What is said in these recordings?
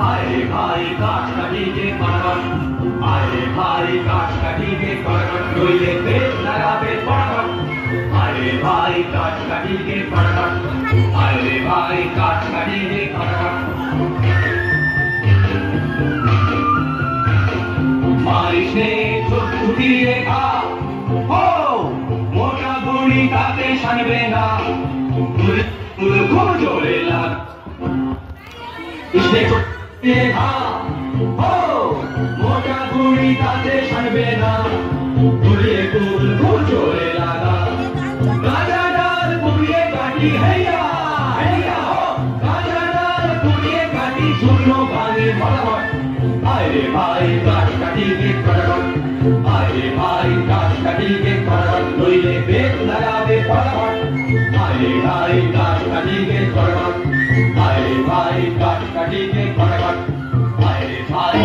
আরে ভাই কাঠ কাটিকে কড়াকড়, আরে ভাই কাঠ কাটিকে কড়াকড়, নইলে বেশ লাগাবে কড়াকড়। আরে ভাই কাঠ কাটিকে কড়াকড়, আরে ভাই কাঠ কাটিকে কড়াকড়। মারিস নে ছুটিয়ে খা, হো মোটা গুড়ি তাতে সানবে না, খুব জোরে লাগ। মোটা গুড়ি তাতে সানবে না, ঘুরিয়ে খুব জোরে লাগা। গাঁজা ডাল পুড়িয়ে কাটি হেয়া হেয়া হো, গাঁজা ডাল পুড়িয়ে কাটি শুকনো ভাঙে ফটাফট। আরে ভাই কাঠ কাটিকে কড়াকড়, আরে ভাই কাঠ কাটিকে কড়াকড়, নইলে বেশ লাগাবে ফটাফট। আরে ভাই কাঠ কাটিকে কড়াকড়, আরে ভাই কাঠ কাটিকে কড়াকড়, আরে ভাই।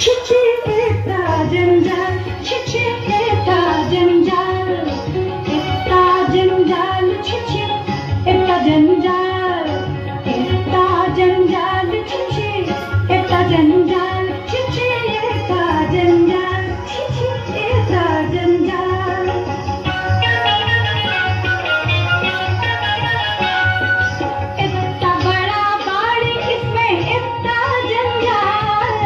छिछे एता जंजाल, छिछे एता जंजाल, एता जंजाल, छिछे एता जंजाल, एता जंजाल, छिछे एता जंजाल, छिछे एता जंजाल, छिछे एता जंजाल। इतना बड़ा बाड़ी इसमें इतना जंजाल,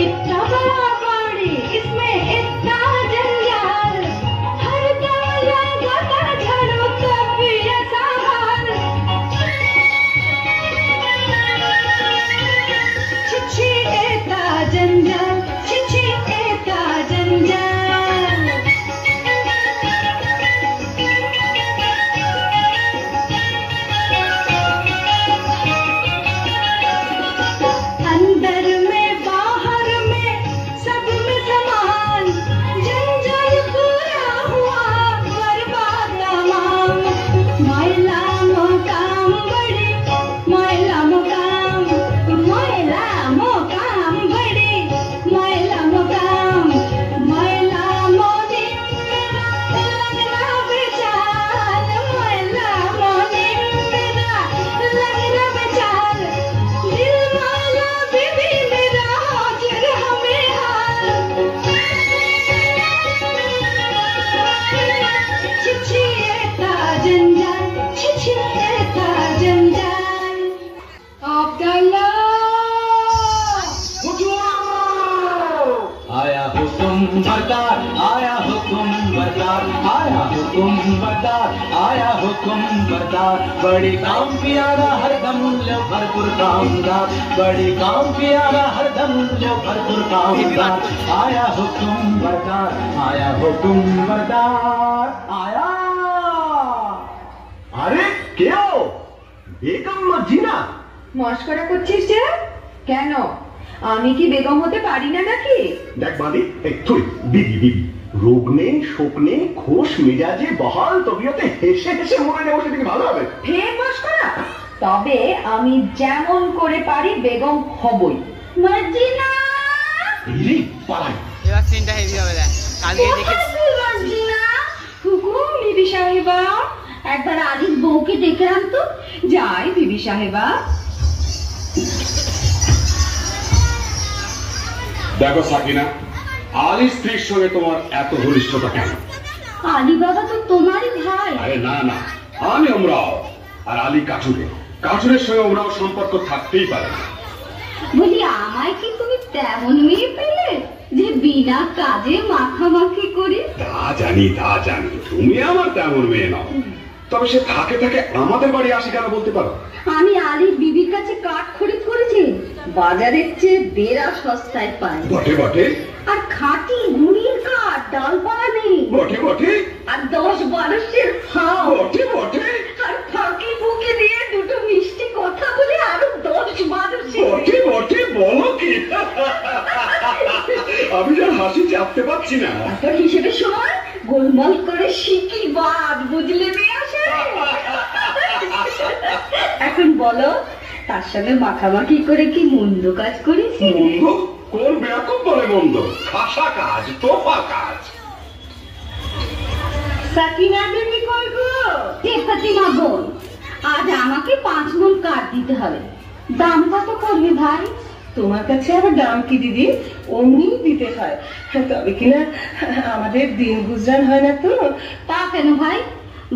इतना बड़ा बाड़ी इसमें इतना जंजाल, हर डाला गाता झाड़ो कभी ऐसा हाल। छिछी एता जंजाल, छिछी एता जंजाल। अंदर में बाहर में सब में समान, जंजाल पूरा हुआ बर्बाद तमाम। मैला मोकाम बड़ी, मैला मोकाम, मैला मोकाम बड़ी, मैला मोकाम, मैला मोदी मेरा लगना बेचाल, मैला मोदी मेरा लगना बेचाल। दिल वाला बीबी मेरा हाजिर हमें हाल। छिछी एता जंजाल, छिछी एता जंजाल। अब्दुल्ला आया हुकुम बरदार, आया हुकुम बरदार, आया हुकुम बरदार, आया हुकुम बरदार। बड़ी काम पियारा हरदम लो भरपूर कामदार, बड़ी काम पियारा हरदम लो भरपूर कामदार। आया हुकुम बरदार, आया हुकुम बरदार, आया। আরে কেউ বেগম মর্জিনা? মস্করা করছিস যে? কেন, আমি কি বেগম হতে পারি না নাকি? দেখ বাদি, তুই দিদি দিদি, রোগ নেই শোক নেই, খোশ মেজাজে বহাল তবিয়তে হেসে হেসে মরে যাবো, সেটা কি ভালো হবে? ফের মস্করা? তবে আমি যেমন করে পারি বেগম হবই। मर्जिना দিদি পালাই। এবার সিনটা হেভি হবে। দেখ কালকে দেখে मर्जिना হুকুম বিবি সাহেবা, একবার আলিস বউকে দেখে আন তো। যাই বিবি সাহেবা। দেখো সাকিনা, আলী স্ত্রীর সঙ্গে তোমার এত ঘনিষ্ঠতা কেন? আলী বাবা তো তোমারই ভাই। আরে না না, আমি ওমরাও, আর আলী কাঠুরে। কাঠুরের সঙ্গে ওমরাও সম্পর্ক থাকতেই পারে না। বলি আমায় কি তুমি তেমন মেয়ে পেলে যে বিনা কাজে মাখামাখি করি? তা জানি তা জানি, তুমি আমার তেমন মেয়ে নাও। তবে সে থাকে থাকে আমাদের বাড়ি আসি কেন বলতে পারো? আমি আলীর বিবির কাছে কাঠ খরিদ করেছি, বাজারের চেয়ে বেড়া সস্তায় পাই। বটে বটে, আর খাঁটি গুড়ির কাঠ, ডালপালা নেই। বটে বটে, আর 10-12 সের ফাও। বটে বটে, আর ফাঁকি ফুঁকি দিয়ে দুটো মিষ্টি কথা বলে আরো 10-12 সের। বটে বটে, বলো কি? আমি যা হাসি চাপতে পারছি না। তোর হিসেবে সময় গোলমাল করে শিখি বাদ, বুঝলে মেয়ে আসে। এখন বলো, তার সঙ্গে মাখামাখি করে কি মন্দ কাজ করেছি? মন্দ? কোন বেয়াকুব বলে মন্দ? খাসা কাজ, তোফা কাজ। সাকিনা বিবি কই গো? কে ফাতিমা বোন? আজ আমাকে 5 মণ কাঠ দিতে হবে। দাম কত করবে ভাই? তোমার কাছে আবার দাম কি দিদি, অমনি দিতে হয়, তবে কিনা আমাদের দিন গুজরান হয় না তো। তা কেন ভাই?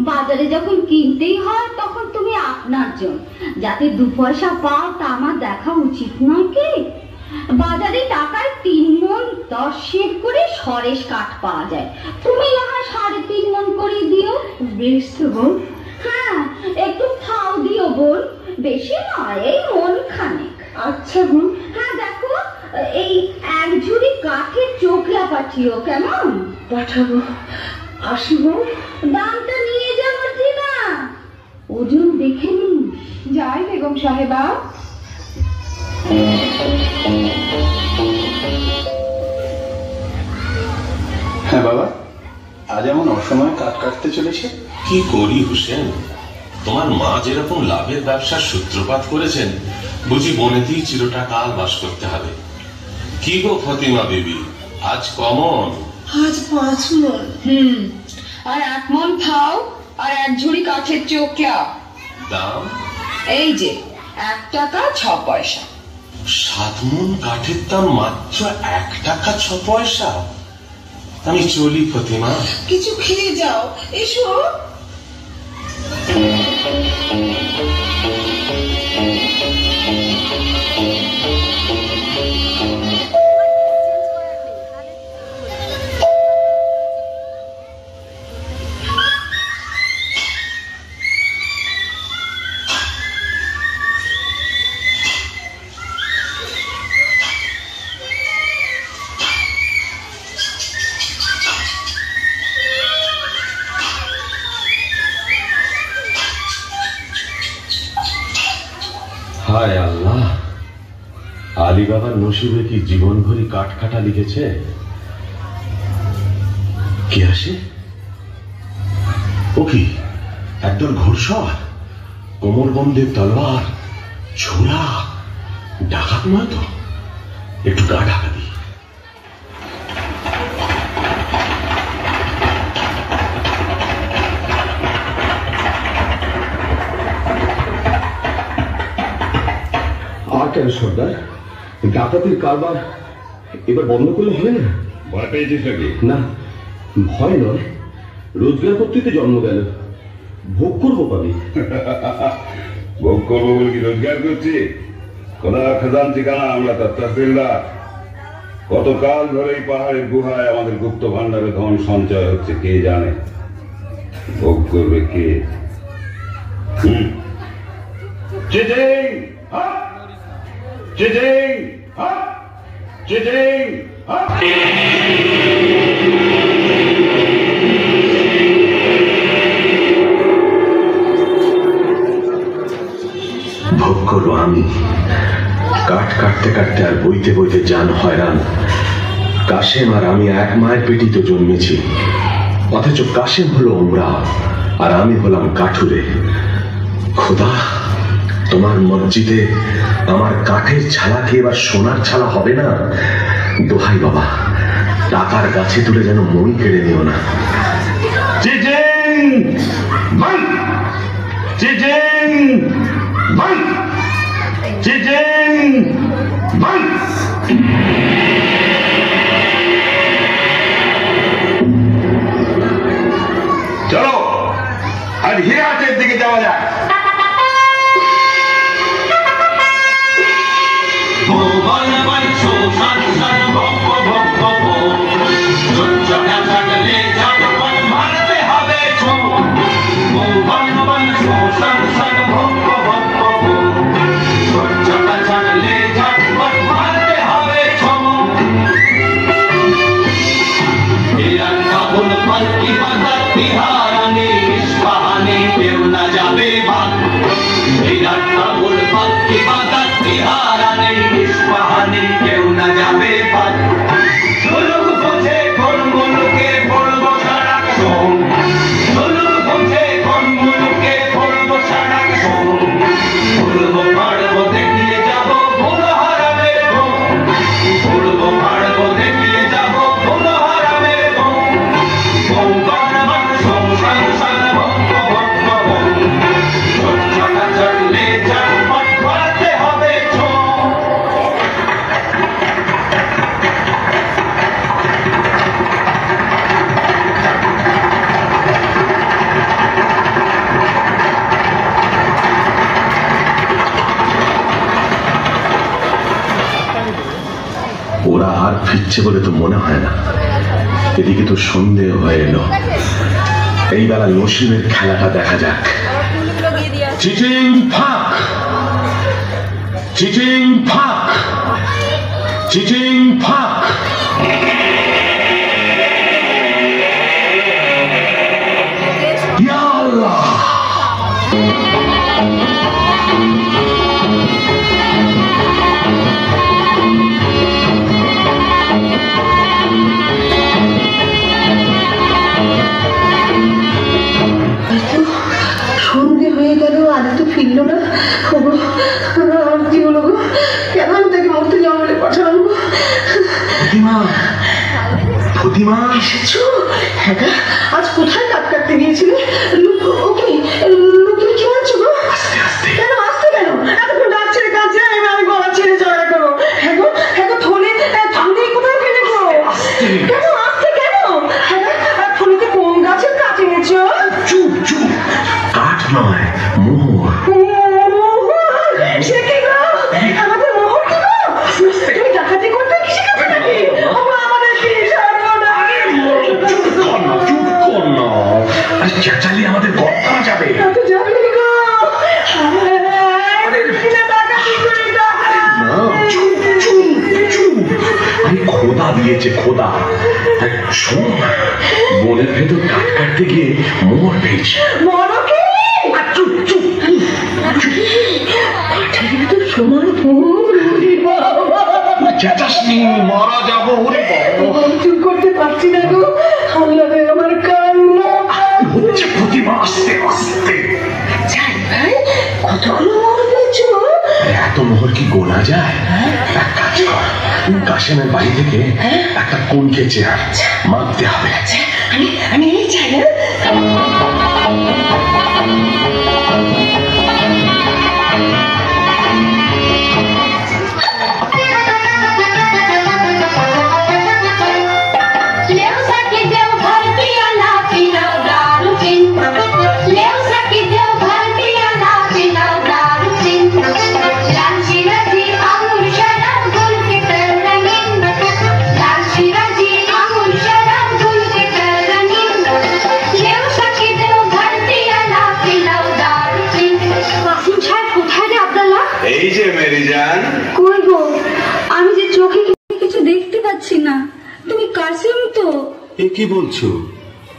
বাজারে যখন কিনতেই হয় তখন তুমি আপনার জন্য যাতে 2 পয়সা পাও তা আমার দেখা উচিত নয় কি? বাজারে টাকায় 3 মণ 10 সের করে সরেস কাঠ পাওয়া যায়, তুমি না হয় 3.5 মণ করে দিও। বেশ তো বোন। হ্যাঁ, একটু ফাও দিও বোন, বেশি নয়, এই মন খানেক। আচ্ছা বোন। হ্যাঁ দেখো, এই 1 ঝুড়ি কাঠের চোখলা পাঠিও, কেমন? পাঠাবো। আসি বোন। দামটা নিয়ে যাবো না, ওজন দেখে নিন। যাই বেগম সাহেবা। হ্যাঁ বাবা, আজ এমন অসময়ে কাঠ কাটতে চলেছে? কি করি হুসেন, তোমার মা যেরকম লাভের ব্যবসার সূত্রপাত করেছেন, বুঝি বনেতেই চিরটা কাল বাস করতে হবে। কি গো ফতিমা বিবি, আজ কমন? আজ 5 মণ। আর 1 মণ ফাও আর 1 ঝুড়ি কাঠের চোখলা। দাম? এই যে 1 টাকা 6 পয়সা। 7 মণ কাঠের দাম মাত্র 1 টাকা 6 পয়সা? আমি চলি ফতিমা। কিছু খেয়ে যাও, এসো। হায় আল্লাহ, আলী বাবার নসিবে কি জীবন ভরি কাঠ কাটা লিখেছে? কে আসে? ও কি একদল ঘোড়সওয়ার, কোমরবন্ধে তলোয়ার, ছোরা, ডাকাত নয় তো? একটু গা ঢাকা দিই। কেন সর্দার, ডাকাতির কারবার এবার বন্ধ করলে হবে না? ভয় পেয়েছিস নাকি? না, ভয় নয়, রোজগার করতে জন্ম গেল, ভোগ করবো পাবি। ভোগ করবো বলে কি রোজগার করছি? খোদা খাজান ঠিকানা আমরা তার তহবিলদার। কতকাল ধরে এই পাহাড়ের গুহায় আমাদের গুপ্ত ভান্ডারে ধন সঞ্চয় হচ্ছে কে জানে। ভোগ করবে কে? চিটিং! চিটিং! চিটিং! ভোগ করবো আমি। কাঠ কাটতে কাটতে আর বইতে বইতে জান হয়রান। কাশেম আর আমি এক মায়ের পেটি তো জন্মেছি, অথচ কাশেম হলো ওমরা আর আমি হলাম কাঠুরে। খোদা, তোমার মসজিদে আমার কাঠের ছালা কি এবার সোনার ছালা হবে না? দোহাই বাবা, টাকার গাছে তুলে যেন মই কেড়ে নিও না। চিটিং! বন্ধ! চিটিং! বন্ধ! চিটিং! বন্ধ! চলো আজ হিরাটের দিকে যাওয়া যাক। ফিরছে বলে তো মনে হয় না। এদিকে তো সন্দেহ হয়ে এলো। এই বেলা নসিবের খেলাটা দেখা যাক। চিটিং ফাঁক, চিটিং ফাঁক, চিটিং ফাঁক। ইয়া আল্লাহ! সন্ধে হয়ে গেল, আজ তো ফিরলো না। কি হলো গো? কেন আমি তাকে মরতে জঙ্গলে পাঠালাম গো? ফতিমা, ফতিমা এসেছো? হ্যাঁ গা, আজ কোথায় কাট কাটতে গিয়েছিলে? ওকে তুমি কি আনছো গো? আস্তে আস্তে। কেন আসতে কেন? এতক্ষণ ডাক ছেড়ে কাছে আমি গলা ছেড়ে জড়া করো। হ্যাঁ গো থলে থামলেই কোথায় ফেলে গো? কেন আসতে কেন? হ্যাঁ থলিতে কোন গাছের কাঠ এনেছো? চুপ চুপ, কাঠ নয় মোহর। সে কি গো? আমাদের মোহর কি গো? তুমি ডাকাতি করতে কি শিখেছো নাকি? আমাদের কি সর্বনাশ! চুপ কর না, চুপ কর না। আর চেঁচালে আমাদের গপ করা যাবে। তো যাবে গো। ডাকাতি করে ডাকাতি। না, চুপ চুপ চুপ। আরে খোদা দিয়েছে, খোদা। শোন, বনের ভেতর কাঠ কাটতে গিয়ে মোহর পেয়েছে। মরো কি? চুপ চুপ কাঠের ভেতর সোনার ফুল। চেঁচাসনি, মারা যাবো। চুপ করতে পারছি না গো। আল্লাহরে আমার কান্না হচ্ছে প্রতিমা। আস্তে আস্তে। যাই ভাই, কতগুলো মোহর পেয়েছো? এত মোহর কি গোনা যায়? এক কাজ কর, কাশেমের বাড়ি থেকে একটা কোনকে চেয়ার মাপতে হবে। আমি এই চাই না। এই যে মেরি জান। কই গো? আমি যে চোখে কিছু দেখতে পাচ্ছি না। তুমি কাসিম তো? এ কি বলছো?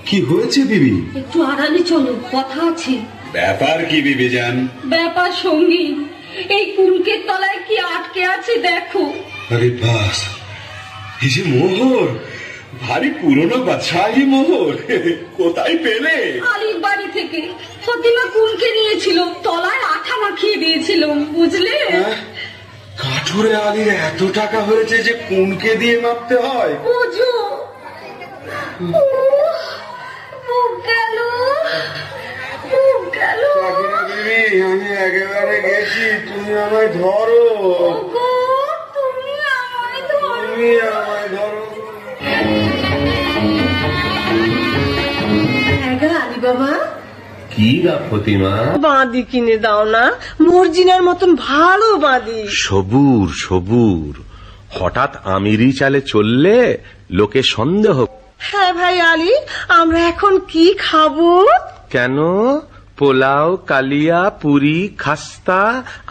কি হয়েছে বিবি? একটু আড়ালে চলো, কথা আছে। ব্যাপার কি বিবি জান? ব্যাপার সঙ্গী, এই কুলকের তলায় কি আটকে আছে দেখো। আরে বাস, এই যে মোহর, ভারী পুরনো বাদশাহী মোহর। কোথায় পেলে? আলীর বাড়ি থেকে। ফতিমা কুলকে নিয়েছিল, তলায় আঠা মাখিয়ে দিয়েছিল, বুঝলে? কাঠুরে আলীর এত টাকা হয়েছে যে কোনকে দিয়ে মাপতে হয়? বুঝো। গেল গেল। আমি একেবারে গেছি, তুমি আমায় ধরো। তুমি আমায় ধরো। তুমি আমায় ধরো। আলী বাবা, কি গা ফতিমা? বাঁধি কিনে দাও না, মর্জিনার মতন ভালো বাঁধি। সবুর সবুর, হঠাৎ আমিরি চালে চললে লোকে সন্দেহ। হ্যাঁ ভাই আলী, আমরা এখন কি খাবো? কেন? পোলাও, কালিয়া, পুরি, খাস্তা,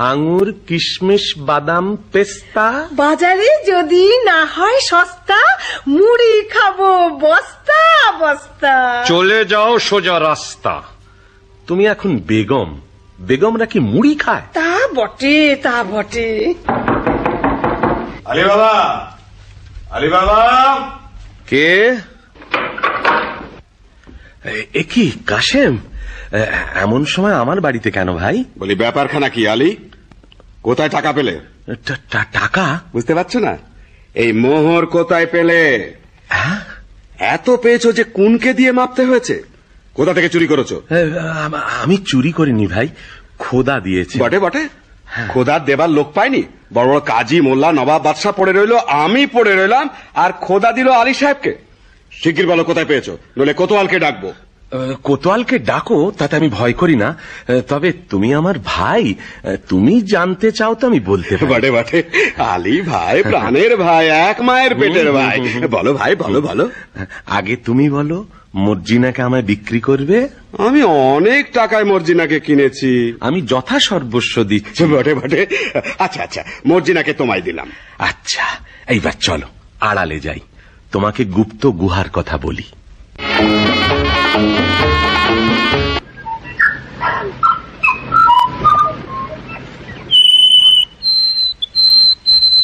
আঙ্গুর, কিশমিশ, বাদাম, পেস্তা। বাজারে যদি না হয় সস্তা, মুড়ি খাবো বস্তা বস্তা। চলে যাও সোজা রাস্তা। তুমি এখন বেগম, বেগমরা কি মুড়ি খায়? তা বটে, তা বটে। আলী বাবা, আলী বাবা। কে? এ কি কাশেম? এমন সময় আমার বাড়িতে কেন ভাই? বলি ব্যাপারখানা কি আলী? কোথায় টাকা পেলে? টাকা? বুঝতে পারছো না? এই মোহর কোথায় পেলে? এত পেয়েছো যে কোনকে দিয়ে মাপতে হয়েছে? কোথা থেকে চুরি করেছো? আমি চুরি করিনি ভাই, খোদা দিয়েছে। বটে বটে, খোদার দেবার লোক পাইনি। বড় বড় কাজী, মোল্লা, নবাব, বাদশাহ পড়ে রইলো, আমি পড়ে রইলাম, আর খোদা দিল আলী সাহেবকে। শিগগির বলো কোথায় পেয়েছো, নইলে কোতোয়ালকে ডাকবো। কোতোয়ালকে ডাকো, তাতে আমি ভয় করি না। তবে তুমি আমার ভাই, তুমি জানতে চাও তো আমি বলতে পারি। বটে বটে, আলী ভাই প্রাণের ভাই, এক মায়ের পেটের ভাই। বলো ভাই, বলো বলো। আগে তুমি বলো, মর্জিনাকে আমায় বিক্রি করবে? আমি অনেক টাকায় মর্জিনাকে কিনেছি। আমি যথাসর্বস্ব দিচ্ছি। বটে বটে। আচ্ছা আচ্ছা, মর্জিনাকে তোমায় দিলাম। আচ্ছা, এইবার চলো আড়ালে যাই, তোমাকে গুপ্ত গুহার কথা বলি।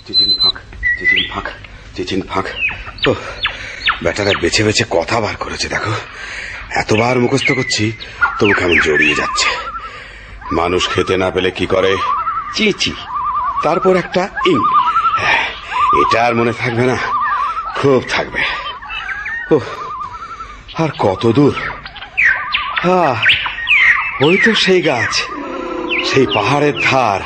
চিচিং ফাঁক, চিচিং ফাঁক, চিচিং ফাঁক। বেটারা বেছে বেছে কথা বার করেছে দেখো। এতবার মুখস্থ করছি তবু কেমন জড়িয়ে যাচ্ছে। মানুষ খেতে না পেলে কি করে? চিচি, তারপর একটা ইং। এটা আর মনে থাকবে না? খুব থাকবে। আর কত দূর? ওই তো সেই গাছ, সেই পাহাড়ের ধার।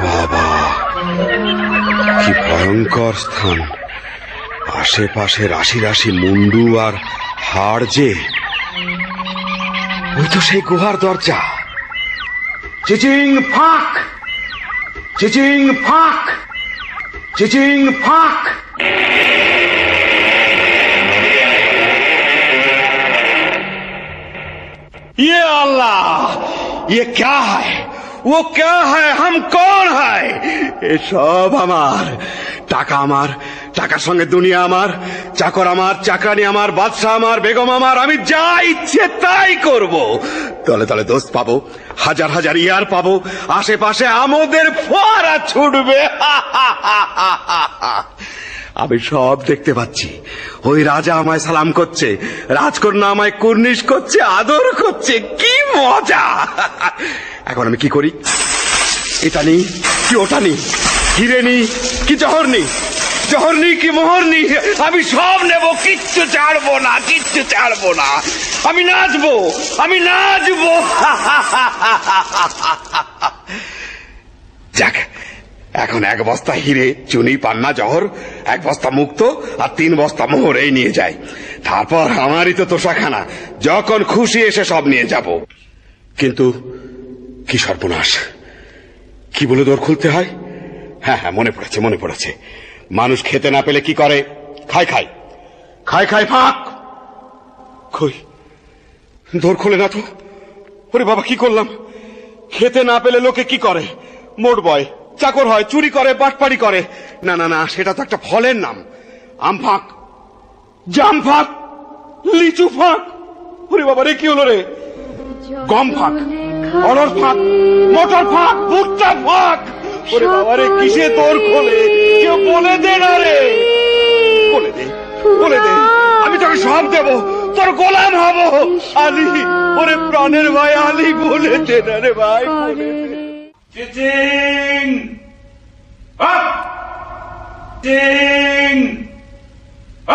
বাবা, কি ভয়ঙ্কর স্থান! আশেপাশে রাশি রাশি মুন্ডু আর হাড় যে। ওই তো সেই গুহার দরজা। চিচিং ফাঁক, চিচিং ফাঁক, চিচিং ফাঁক। ये अल्लाह, ये क्या है? वो क्या है? हम कौन है? এ সব আমার। টাকা আমার, টাকার সঙ্গে দুনিয়া আমার, চাকর আমার, চাকরানি আমার, বাদশা আমার, বেগম আমার। আমি যা ইচ্ছে তাই করব। তলে তলে দোস্ত পাবো, হাজার হাজার ইয়ার পাবো, আশেপাশে আমাদের ফোয়ারা ছুটবে। আমি সব দেখতে পাচ্ছি। ওই রাজা আমায় সালাম করছে, রাজকন্যা আমায় কুর্নিশ করছে, আদর করছে। কি মজা! এখন আমি কি করি? এটা নি কি ওটা নি? হিরে নি কি জহর নি? জহর নি কি মোহর নি? আমি সব নেব, কিচ্ছু ছাড়বো না, কিচ্ছু ছাড়বো না। আমি নাচবো, আমি নাচবো। যাক, এখন এক বস্তা হিরে, চুনি, পান্না, জহর, এক বস্তা মুক্ত আর 3 বস্তা মোহর এই নিয়ে যাই। তারপর আমারই তো তোষাখানা, যখন খুশি এসে সব নিয়ে যাব। কিন্তু কি সর্বনাশ! কি বলে দোর খুলতে হয়? হ্যাঁ হ্যাঁ, মনে পড়েছে, মনে পড়েছে। মানুষ খেতে না পেলে কি করে? খায় খায়, খায় খায় ফাঁক। কই, দোর খোলে না তো। ওরে বাবা, কি করলাম! খেতে না পেলে লোকে কি করে? মোট বয়, চাকর হয়, চুরি করে, বাটপাড়ি করে। না না না, সেটা তো একটা ফলের নাম। আম ফাঁক, জাম ফাঁক, লিচু ফাঁক। ওরে বাবা রে, কি হলো রে? গম ফাঁক, অড়হর ফাঁক, মটর ফাঁক, ভুট্টা ফাঁক। ওরে বাবা রে, কিসে তোর খোলে? কেউ বলে দে না রে, বলে দে, বলে দে। আমি তোকে সব দেবো, তোর গোলাম হব। আলী, ওরে প্রাণের ভাই আলী, বলে দে না রে ভাই, বলে দে। চিচিং আপ, চিচিং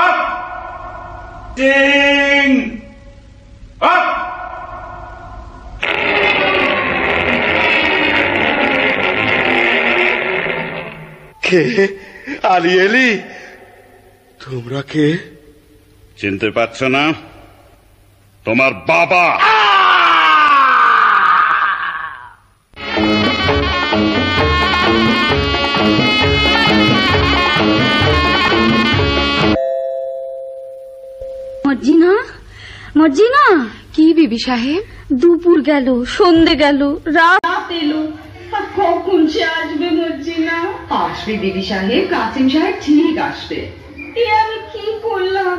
আপ, চিচিং আপ। কে? আলী এলি? তোমরা কে? চিনতে পারছ না? তোমার বাবা। মর্জিনা, মর্জিনা। কি বিবি সাহেব? দুপুর গেল, সন্ধে গেল, রাত এলো, কখন সে আসবে মর্জিনা? আসবে বিবি সাহেব, কাসিম সাহেব ঠিক আসবে। এ আমি কি করলাম?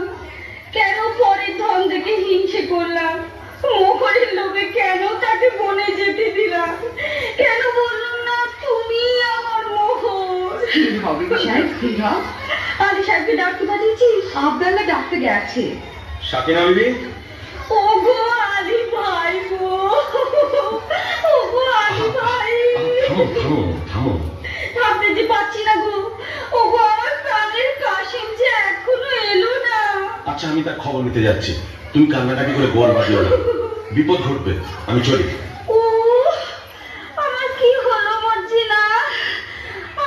কেন পরের ধন দেখে হিংসে করলাম? মোহরের লোভে কেন তাকে বনে যেতে দিলাম? কেন বললাম না তুমি আমার মোহর? কি হবে বিবি সাহেব? কি হবে? আলী সাহেবকে ডাকতে পাঠিয়েছিস? আবদাল্লা ডাকতে গেছে। সাকিনা বিবি, ও গো আলী ভাই গো, ও গো আলী ভাই। থামতে যে পাচ্ছি না গো। ও গো, আমার প্রাণের কাশিম যে এখনো এলো না। আচ্ছা, আমি তার খবর নিতে যাচ্ছি। তুমি কান্নাকাটি করে গোল বাঁধিও না, বিপদ ঘটবে। আমি চলি। ও, আমার কি হলো মর্জিনা?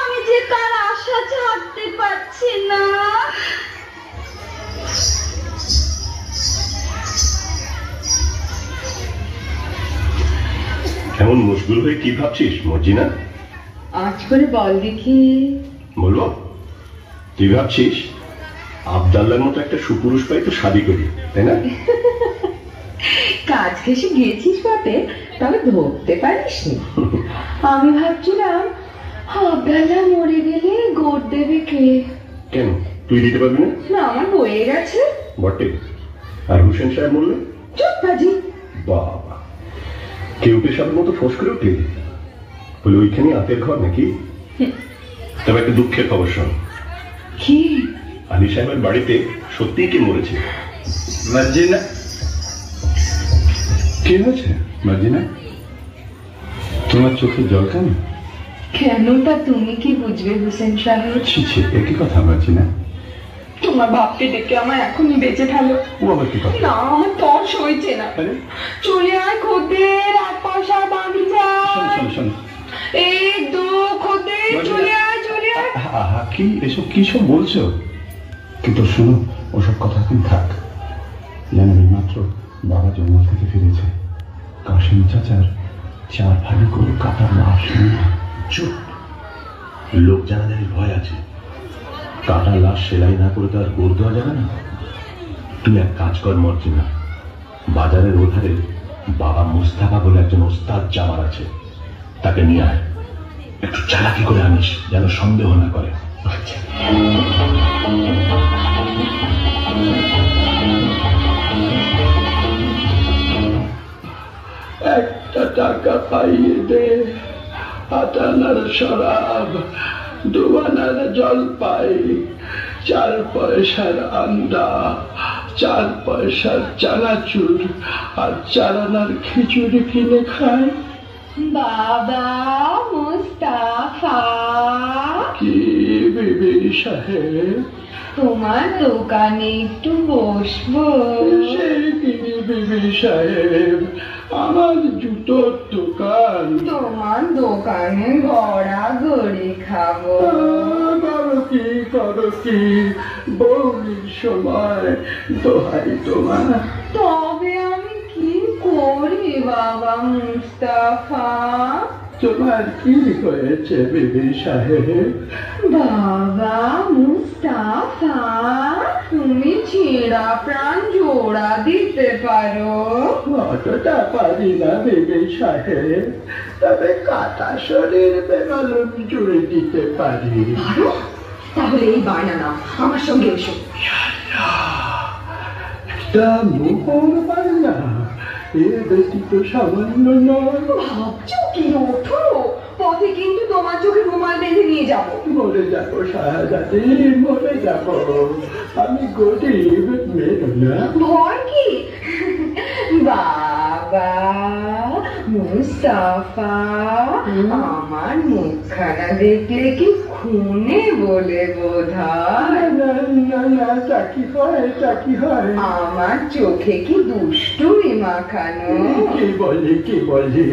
আমি যে তার আশা ছাড়তে পারছি না। কেমন মুশগুল হয়ে কি ভাবছিস মর্জিনা? আজ করে বল দেখি। বলবো? তুই ভাবছিস আবদাল্লার মতো একটা সুপুরুষ পাই তো শাদি করি, তাই না? কাজ ঘেসে গিয়েছিস বটে, তবে ধরতে পারিসনি। আমি ভাবছিলাম আবদাল্লা মরে গেলে গোট দেবে কে? কেন তুই দিতে পারবি না? না, আমার হয়ে গেছে। বটে। আর হুসেন সাহেব বললে? চুপ বাজি। বাবা, কেউ পেশাবের মতো ফোঁস করে উঠলি বলে ওইখানে আতের ঘর নাকি? তবে একটা দুঃখের খবর শোন। কি? আলী সাহেবের বাড়িতে সত্যিই কে মরেছে। মার্জিনা, কি হয়েছে মার্জিনা? তোমার চোখে জল কেন? কেন তা তুমি কি বুঝবে হুসেন সাহেব? ছি ছি, একই কথা মার্জিনা। তোমার বাপকে ডেকে আমার এখনই বেঁচে ফেলো। ও আবার কি কথা? না, আমার তর্স হয়েছে না। চলে আয় খদ্দের, 8 পয়সা বাঁধি যা। শোন শোন, এক দু খদ্দের, চলে আয় চলে আয়। কি এসব কি সব বলছো? কিন্তু শোনো, ওসব কথা এখন থাক। জানো, মাত্র বাবা জঙ্গল থেকে ফিরেছে। কাশিম চাচার 4 ভাগে করে কাটার লাশ নিয়ে। চুপ, লোক জানাজানির ভয় আছে। কাটার লাশ সেলাই না করে তো আর গোড় দেওয়া যাবে না। তুই এক কাজ কর মর্জিনা, বাজারের ওধারে বাবা মুস্তাফা বলে একজন ওস্তাদ জামার আছে, তাকে নিয়ে আয়। একটু চালাকি করে আনিস, যেন সন্দেহ না করে। আচ্ছা। একটা টাকা পাইয়ে দে, আটানার শরাব, 2 আনার জলপাই, 4 পয়সার আন্ডা, 4 পয়সার চানাচুর আর 4 আনার খিচুড়ি কিনে খায়। বাবা মুস্তাফা, কি বিবি সাহেব? তোমার দোকানে একটু বসবো? সে কি বিবি সাহেব, আমার জুতোর দোকান। তোমার দোকানে গড়াগড়ি খাবো। করো কি বৌনির সময়, দোহাই তোমার। তবে আমি কি করি বাবা মুস্তাফা? তোমার কি হয়েছে বিবি সাহেব? বাবা মুস্তাফা, তুমি ছেঁড়া প্রাণ জোড়া দিতে পারো? অতটা পারি না বিবি সাহেব, তবে কাটা শরীর বেমালুম জুড়ে দিতে পারি। তাহলে এই বায়না না, আমার সঙ্গে এসো। একটা মোহর বায়না, এর ব্যতীত সামান্য নয়। ভাবছো কি? ওঠো, পথে কিন্তু তোমার চোখে রুমাল বেঁধে নিয়ে যাবো। মরে যাবো শাহজাদি, মরে যাবো। আমি গরিব, মেরো না। ভয় কি? বাবা মুস্তাফা, আমার মুখখানা দেখলে কি খুনে বলে বোধ হয়? না, তা কি হয়, তা কি হয়? আমার চোখে কি দুষ্টুমি মাখানো? কি বলি?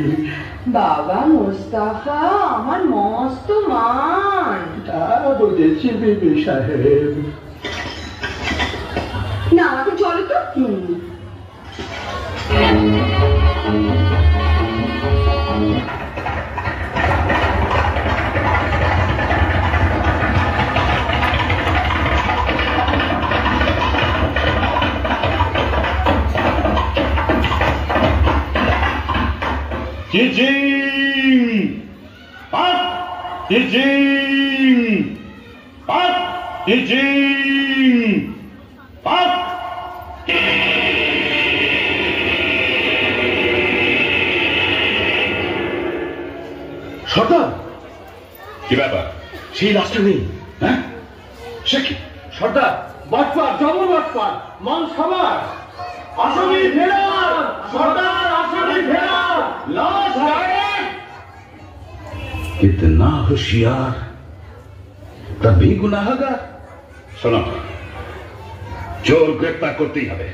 বাবা মুস্তাফা আমার মস্ত মান। তা বুঝেছি বিবি সাহেব। না, আমাকে চলো তো। সর্দার, কি ব্যাপার? সেই লাশটা নেই। হ্যাঁ, সে কি? সর্দার, বাটপার, জবর বাটপার, মান সবার। আসামি ফেরার! সর্দার, আসামি ফেরার! লাশ গায়েব! कितना होशियार, तभी गुनाहगार। শোনো, চোর গ্রেপ্তার করতেই হবে,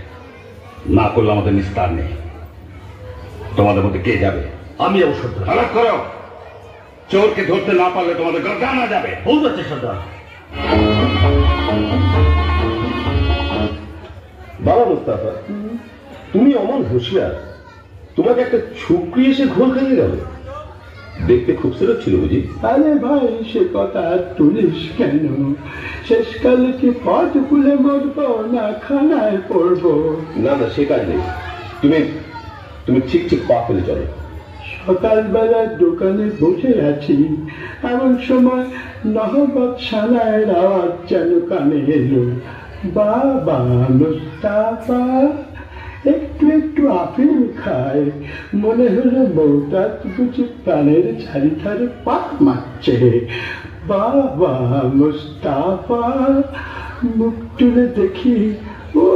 না করলে আমাদের নিস্তার নেই। তোমাদের মধ্যে কে যাবে? আমি যাবো সর্দার। আলাপ করো, চোরকে ধরতে না পারলে তোমাদের গর্দানা যাবে। ভুল হচ্ছে সর্দার। বাবা মুস্তাফা, তুমি অমন হুঁশিয়ার, তোমাকে একটা ছুকরি এসে ঘোল খাইয়ে গেল। দেখতে খুবসুরত ছিল বুঝি? আরে ভাই, সে কথা আর তুলিস কেন? শেষকালে কি পথ ভুলে মরবো না খানায় পড়বো? না না, সে কাজ নেই। তুমি ঠিক ঠিক পা ফেলে চলো। সকালবেলা দোকানে বসে আছি, এমন সময় নহবত সানায়ের আওয়াজ যেন কানে এলো। বাবা মুস্তাফা একটু একটু আপেল খায়, মনে হলো বউটা বুঝি প্রাণের ঝাড়ি ধারে পাক মারছে। বাবা মুস্তাফা মুখ তুলে দেখি, ও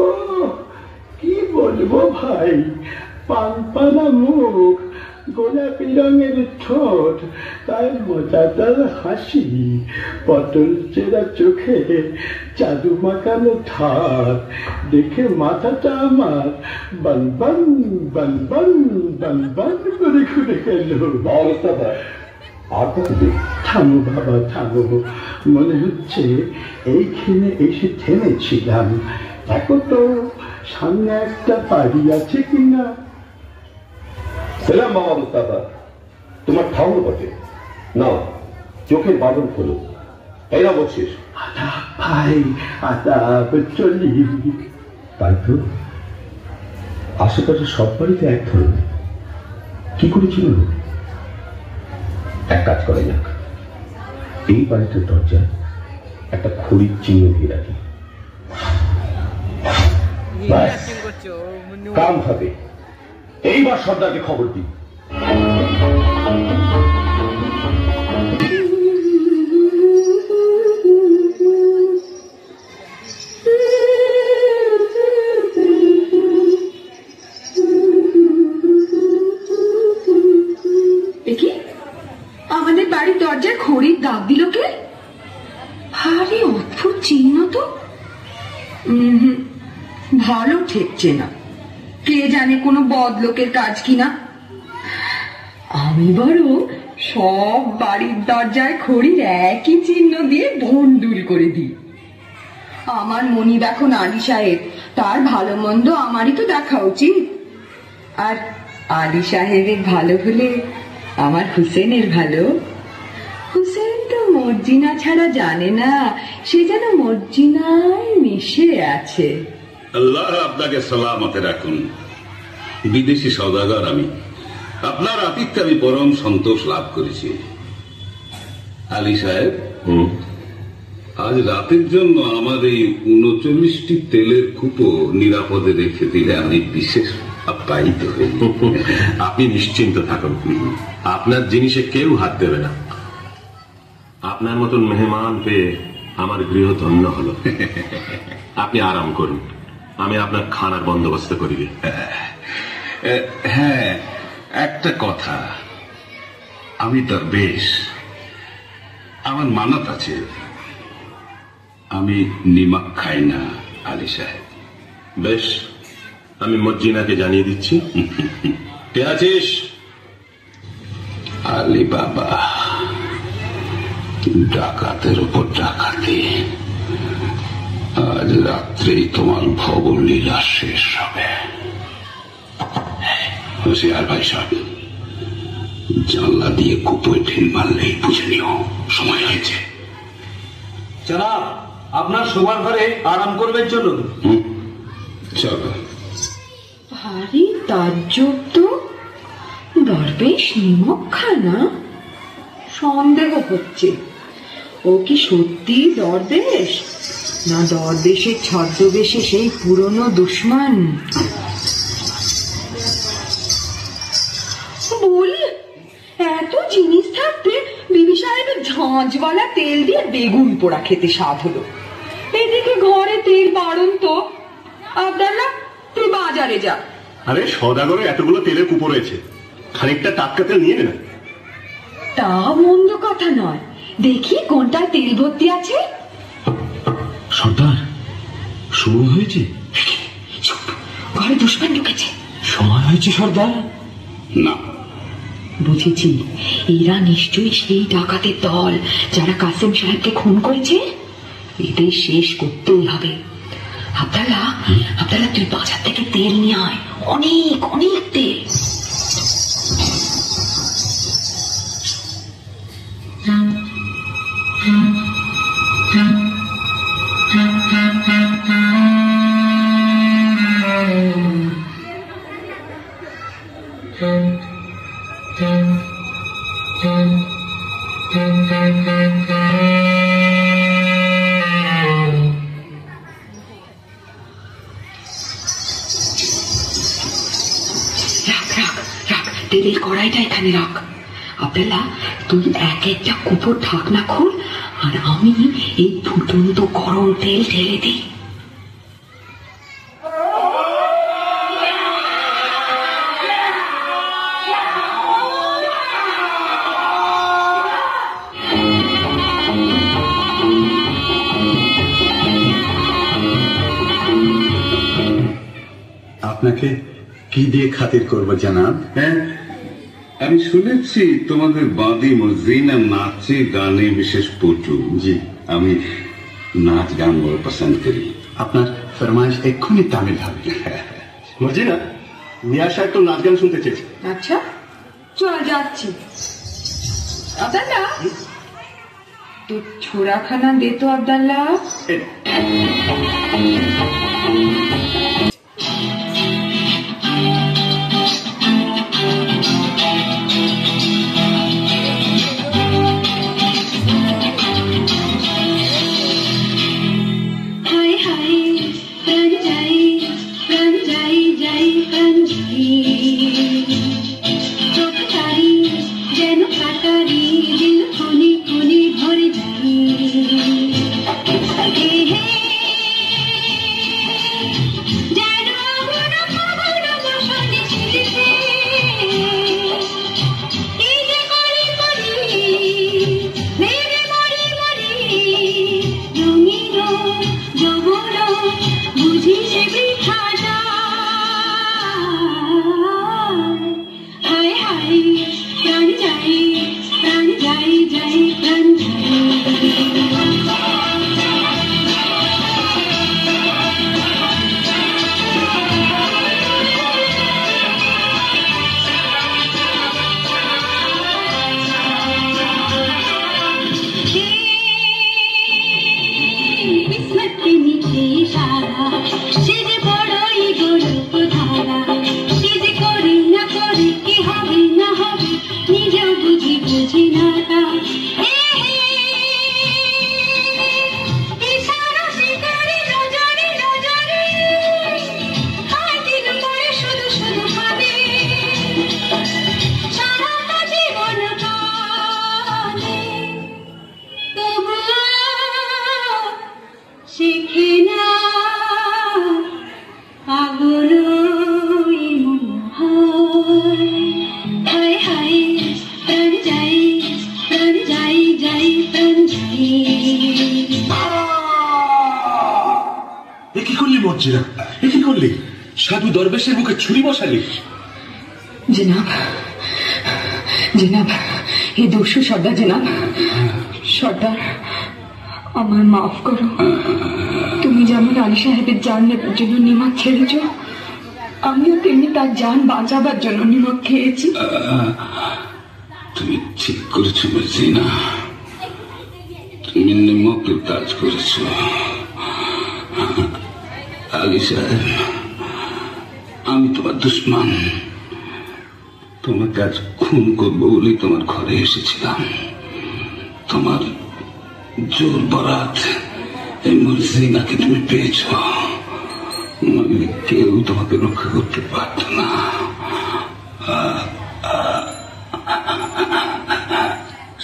কি বলবো ভাই, পানপানা মুখ, গোলাপি রঙের ঠোঁট, তাই মজাদার হাসি, পটল চেরা চোখে জাদু মাখানো ধার, দেখে মাথাটা আমার বনবন বনবন বনবন করে ঘুরে গেল। আর কতদিন? থামো বাবা থামো, মনে হচ্ছে এইখানে এসে থেমেছিলাম। দেখো তো সামনে একটা বাড়ি আছে কিনা। সেলাম বাবা মুস্তাফা, তোমার ঠাউর বটে। নাও চোখের বাঁধন খোলো। এই না বলছিস? আদাব ভাই, আদাব, চলি। তাই তো, আশেপাশে সব বাড়িতে এক ধরনের। কি করেছিল? এক কাজ করে যাক, এই বাড়িটার দরজায় একটা খড়ির চিহ্ন দিয়ে রাখি। কাম হবে। এইবার সর্দারকে খবর দিই। আমাদের বাড়ির দরজায় খড়ির দাগ দিল কে? আরে অদ্ভুত চিহ্ন তো। ভালো ঠেকছে না, কে জানে কোনো বদলোকের কাজ কিনা। আমি বরং সব বাড়ির দরজায় খড়ির একই চিহ্ন দিয়ে ভন্ডুল করে দিই। আমার মনিব এখন আলী সাহেব, তার ভালো মন্দ আমারই তো দেখা উচিত। আর আলী সাহেবের ভালো হলে আমার হুসেনের ভালো। হুসেন তো মর্জিনা ছাড়া জানে না, সে যেন মর্জিনায় মিশে আছে। আল্লাহ আপনাকে সালামতে রাখুন। বিদেশি সওদাগর আমি, আপনার আতিথ্যে আমি পরম সন্তোষ লাভ করেছি। আলী সাহেব, আজ রাতের জন্য আমার এই ৩৯টি তেলের কুপো নিরাপদে রেখে দিলে আমি বিশেষ আপ্যায়িত হই। আপনি নিশ্চিন্ত থাকুন, আপনার জিনিসে কেউ হাত দেবে না। আপনার মতন মেহমান পেয়ে আমার গৃহ ধন্য হলো। আপনি আরাম করুন, আমি আপনার খানার বন্দোবস্ত করি। হ্যাঁ, একটা কথা, আমি দরবেশ, আমার মানত আছে, আমি নিমক খাই না আলী সাহেব। বেশ, আমি মর্জিনাকে জানিয়ে দিচ্ছি। কে আছিস? আলী বাবা, ডাকাতের উপর ডাকাতি। আজ রাত্রেই তোমার ভবলীলা শেষ হবে। হুঁশিয়ার ভাই সাহেব, জানলা দিয়ে কুপোয় ঢিল মারলেই বুঝে নিও সময় হয়েছে। জনাব, আপনার শোবার ঘরে আরাম করবেন, চলুন। চলো। ভারী তাজ্জব তো, দরবেশ নিমক খানা। সন্দেহ হচ্ছে ও কি সত্যি দরবেশ, না দরবেশের ছদ্মবেশে সেই পুরনো দুশ্মন। বলি, এত জিনিস থাকতে বিবি সাহেবের ঝাঁঝওয়ালা তেল দিয়ে বেগুন পোড়া খেতে স্বাদ হলো। এদিকে ঘরে তেল বাড়ন তো। আব্দুল্লাহ, তুই বাজারে যা। আরে সওদাগরে এতগুলো তেলের কুপো রয়েছে, খানিকটা টাটকা তেল নিয়ে নেন। তা মন্দ কথা নয়, দেখি কোনটায় তেল ভর্তি আছে। সর্দার, শুরু হয়েছে। ঘরে দুশ্মন ঢুকেছে। সময় হয়েছে সর্দার। না, বুঝেছি, এরা নিশ্চয়ই সেই ডাকাতের দল যারা কাসেম সাহেবকে খুন করেছে। এদের শেষ করতেই হবে। আব্দুল্লাহ, তুই বাজার থেকে তেল নিয়ে আয়, অনেক অনেক তেল। রাখ রাখ, তেলের কড়াইটা এখানে রাখ। আব্দুল্লাহ, তুই এক একটা কুপোর ঢাকনা খোল, আর আমি এই ফুটন্ত গরম তেল ঢেলে দিই। আপনাকে কি দিয়ে খাতির করবো জানাব? হ্যাঁ, আমি শুনেছি তোমাদের বাদী মর্জিনা নাচে গানে বিশেষ পটু। জি, আমি নাচ গান বড় পছন্দ করি। আপনার ফরমাইশ এক্ষুনি তামিল হবে। মর্জিনা, মিয়া সাহেব তো নাচ গান শুনতে চেয়েছে। আচ্ছা, চল যাচ্ছি। আব্দুল্লাহ, তো ছোড়াখানা দে তো আব্দুল্লাহ। সাধু দরবেশের মুখে ছুরি বসালি? জনাব, জনাব, এই দস্যু সর্দার জনাব। সর্দার, আমার মাফ করো। তুমি যেমন আলী সাহেবের জান নেবার জন্য নিমক ছেড়েছ, আমিও তেমনি তার জান বাঁচাবার জন্য নিমক খেয়েছি। তুমি ঠিক করেছো মর্জিনা, তুমি নিমকের কাজ করেছো। আলী সাহেব, আমি তোমার দুশ্মন। তোমাকে আজ খুন করবো বলেই তোমার ঘরে এসেছিলাম। তোমার জোর বরাত এই মর্জিনাকে তুমি পেয়েছ, নইলে কেউ তোমাকে রক্ষা করতে পারত না।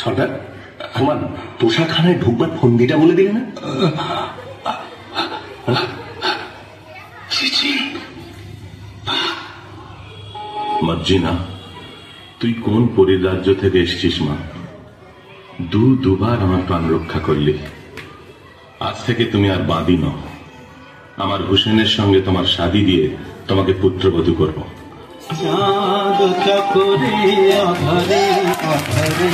সর্দার, তোমার তোষাখানায় ঢুকবার ফন্দিটা বলে দিলে না? মর্জিনা, তুই কোন পরিরাজ্য থেকে এসেছিস মা? দুবার আমার প্রাণ রক্ষা করলি। আজ থেকে তুমি আর বাদী নও। আমার হুসেনের সঙ্গে তোমার শাদী দিয়ে তোমাকে পুত্রবধূ করব। চাঁদ চকরে আধারে আধারে